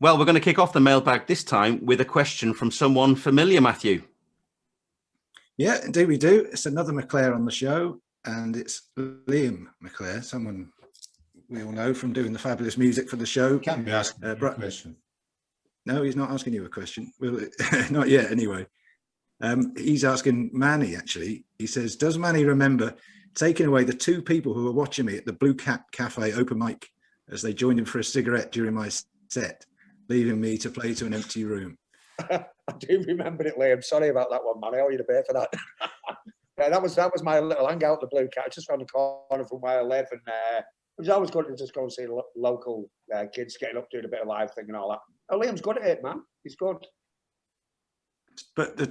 Well, we're going to kick off the mailbag this time with a question from someone familiar, Matthew. Yeah, indeed we do. It's another McClair on the show, and it's Liam McClair, someone we all know from doing the fabulous music for the show. Can't be asking a question. No, he's not asking you a question. Well, not yet, anyway. He's asking Manny, actually. He says, does Manny remember taking away the two people who were watching me at the Blue Cat Cafe open mic as they joined him for a cigarette during my set, leaving me to play to an empty room? I do remember it, Liam. Sorry about that one, man. I owe you a bit for that. Yeah, that was my little hangout at the Blue Cat, just around the corner from where I live. And it was always good to just go and see local kids getting up, doing a bit of live thing and all that. Oh, Liam's good at it, man. He's good. But the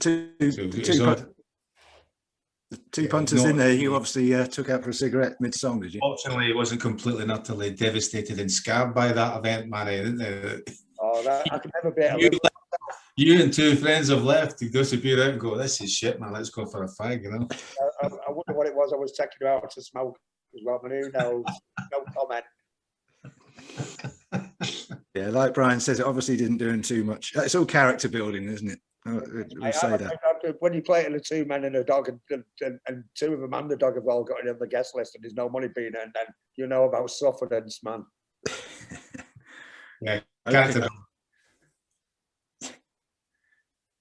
two punters in there, you obviously took out for a cigarette mid-song, did you? Fortunately, he wasn't completely and utterly devastated and scared by that event, Manny. Oh, I could never be able to. You and two friends have left to disappear out and go, this is shit, man, let's go for a fag, you know? I wonder what it was. I was taking you out to smoke as well, but who knows? No comment. Yeah, like Brian says, it obviously didn't do him too much. It's all character building, isn't it? We'll say that. When you play it in the two men and a dog, and two of them and the dog have all got it on the guest list, and there's no money being earned, then you know about suffrance, man. Yeah, character.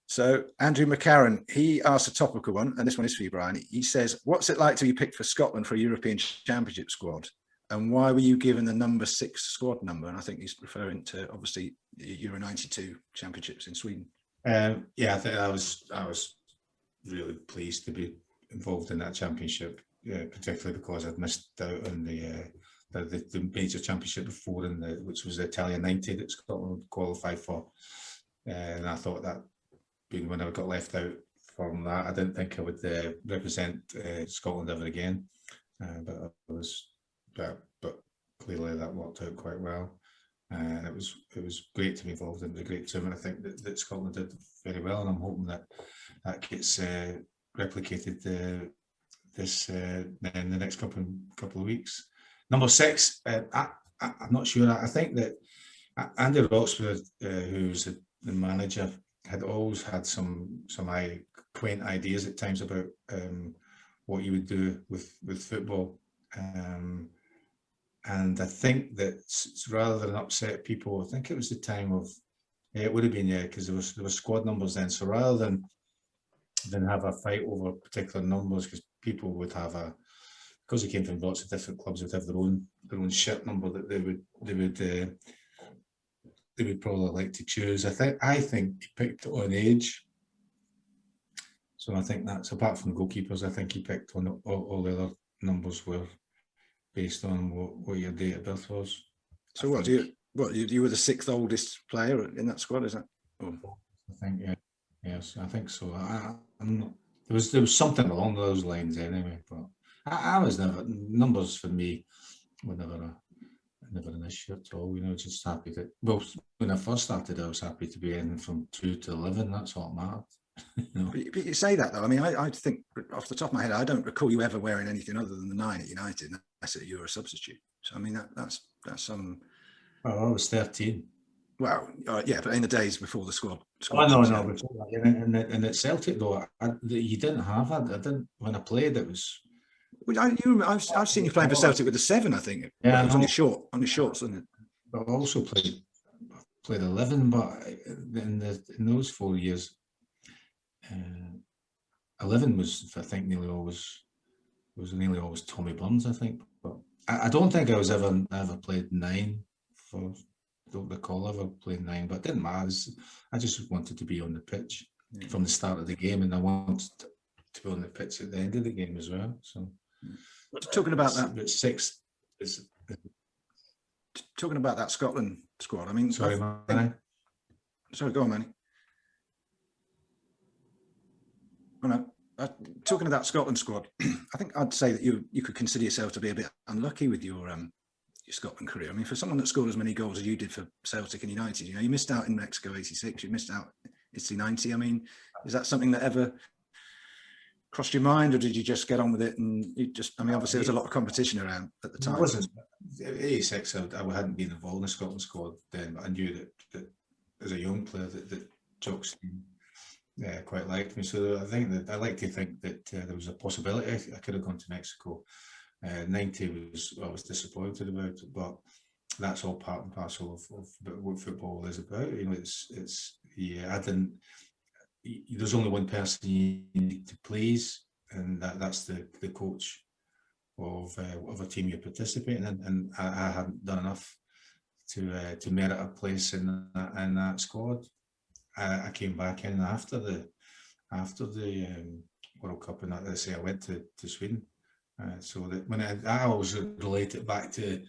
So Andrew McCarran, he asked a topical one, and this one is for you, Brian. He says, what's it like to be picked for Scotland for a European Championship squad? And why were you given the number 6 squad number? And I think he's referring to, obviously, the Euro 92 championships in Sweden. Yeah, I think I was really pleased to be involved in that championship, particularly because I'd missed out on the major championship before, which was the Italian 90 that Scotland qualified for. And I thought that being when I got left out from that, I didn't think I would represent Scotland ever again. But clearly that worked out quite well. And it was great to be involved in the great tournament. I think that Scotland did very well, and I'm hoping that gets replicated in the next couple of weeks. Number 6, I'm not sure. I think that Andy Roxburgh, who's the manager, had always had some quaint ideas at times about what you would do with football. And I think that rather than upset people, I think it was the time of, it would have been, because there was squad numbers then. So rather than have a fight over particular numbers, because people would have because they came from lots of different clubs, would have their own shirt number that they would probably like to choose. I think he picked it on age. So I think that's, apart from goalkeepers, I think he picked on all the other numbers were based on what your date of birth was. So you were the 6th oldest player in that squad, is that? Oh. I think, yeah. Yes, I think so. I'm not, there was something along those lines anyway, but I was never, numbers for me were never an issue at all, you know, just happy that, well, when I first started, I was happy to be in from 2 to 11, that's all that mattered. You know? But you say that though, I mean, I think off the top of my head, I don't recall you ever wearing anything other than the 9 at United, unless you were a substitute. So, I mean, that's some... Well, I was 13. Well, yeah, but in the days before the squad. I know, before that. And at Celtic though, you didn't have that. I didn't, when I played, it was... Well, I've seen you playing for Celtic with the 7, I think. Yeah, it was on your shorts, wasn't it? But I also played 11, but in those 4 years, 11 was, I think, nearly always Tommy Burns, I think. But I don't think I was ever played 9 for. Don't recall ever playing 9, but it didn't matter. I just wanted to be on the pitch from the start of the game, and I wanted to be on the pitch at the end of the game as well. So, talking about that, but 6 is talking about that Scotland squad. I mean, sorry, Manny. Sorry, go on, Manny. Oh, no. Talking about Scotland squad, I think I'd say that you could consider yourself to be a bit unlucky with your Scotland career. I mean, for someone that scored as many goals as you did for Celtic and United, you know, you missed out in Mexico '86, you missed out Italy '90. I mean, is that something that ever crossed your mind, or did you just get on with it and you just, I mean, obviously there's a lot of competition around at the time. It wasn't '86, I hadn't been involved in the Scotland squad then, but I knew that as a young player that Choccy quite liked me. So I think that I like to think that there was a possibility I could have gone to Mexico. 90 was I was disappointed about, but that's all part and parcel of what football is about. You know, it's yeah. I didn't. There's only one person you need to please, and that's the coach of a team you're participating in. And I hadn't done enough to merit a place in that squad. I came back in after the World Cup, and I say I went to Sweden. So that when I always relate it back to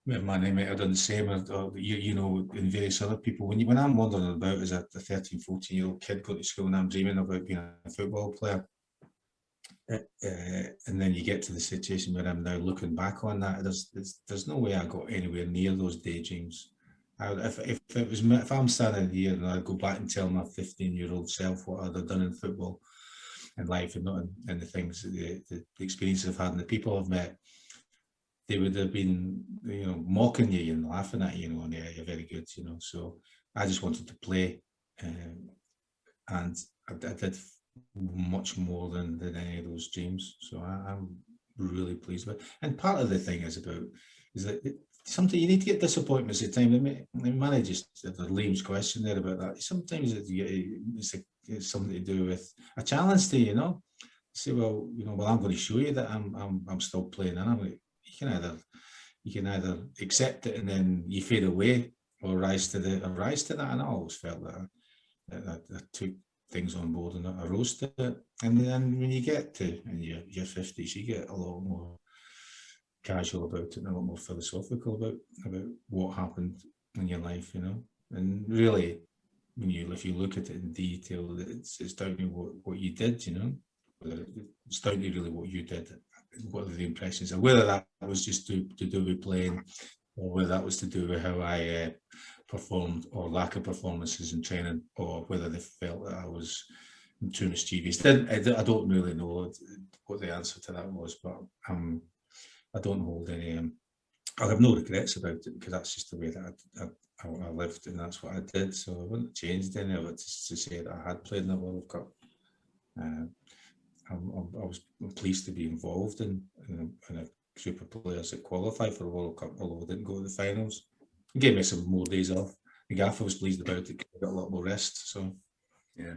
my name might have done the same, or you know, in various other people. When I'm wandering about as a 13, 14-year-old kid going to school and I'm dreaming about being a football player, and then you get to the situation where I'm now looking back on that, there's no way I got anywhere near those daydreams. If I'm standing here and I go back and tell my 15-year-old self what I'd have done in football and life, and not in the things, the experiences I've had and the people I've met, they would have been, you know, mocking you and laughing at you, and yeah, you're very good, you know. So I just wanted to play, and I did much more than any of those dreams. So I'm really pleased with it. And part of the thing is that sometimes you need to get disappointments at times. I mean, just Liam's question there about that. Sometimes it's something to do with a challenge to you know. You say, well, you know, I'm going to show you that I'm still playing, and I'm like, you can either accept it and then you fade away, or rise to that. And I always felt that I took things on board and I rose to it. And then when you get to in your 50s, you get a lot more casual about it and a lot more philosophical about what happened in your life, you know. And really, if you look at it in detail, it's down to what you did, you know. It's down to really what you did, what are the impressions, and whether that was just to do with playing, or whether that was to do with how I performed or lack of performances in training, or whether they felt that I was too mischievous. I don't really know what the answer to that was, but I don't hold any. I have no regrets about it, because that's just the way that I lived, and that's what I did. So I wouldn't have changed any of it to say that I had played in the World Cup. I was pleased to be involved in a group of players that qualified for the World Cup, although I didn't go to the finals. It gave me some more days off. The gaffer was pleased about it, because I got a lot more rest. So yeah,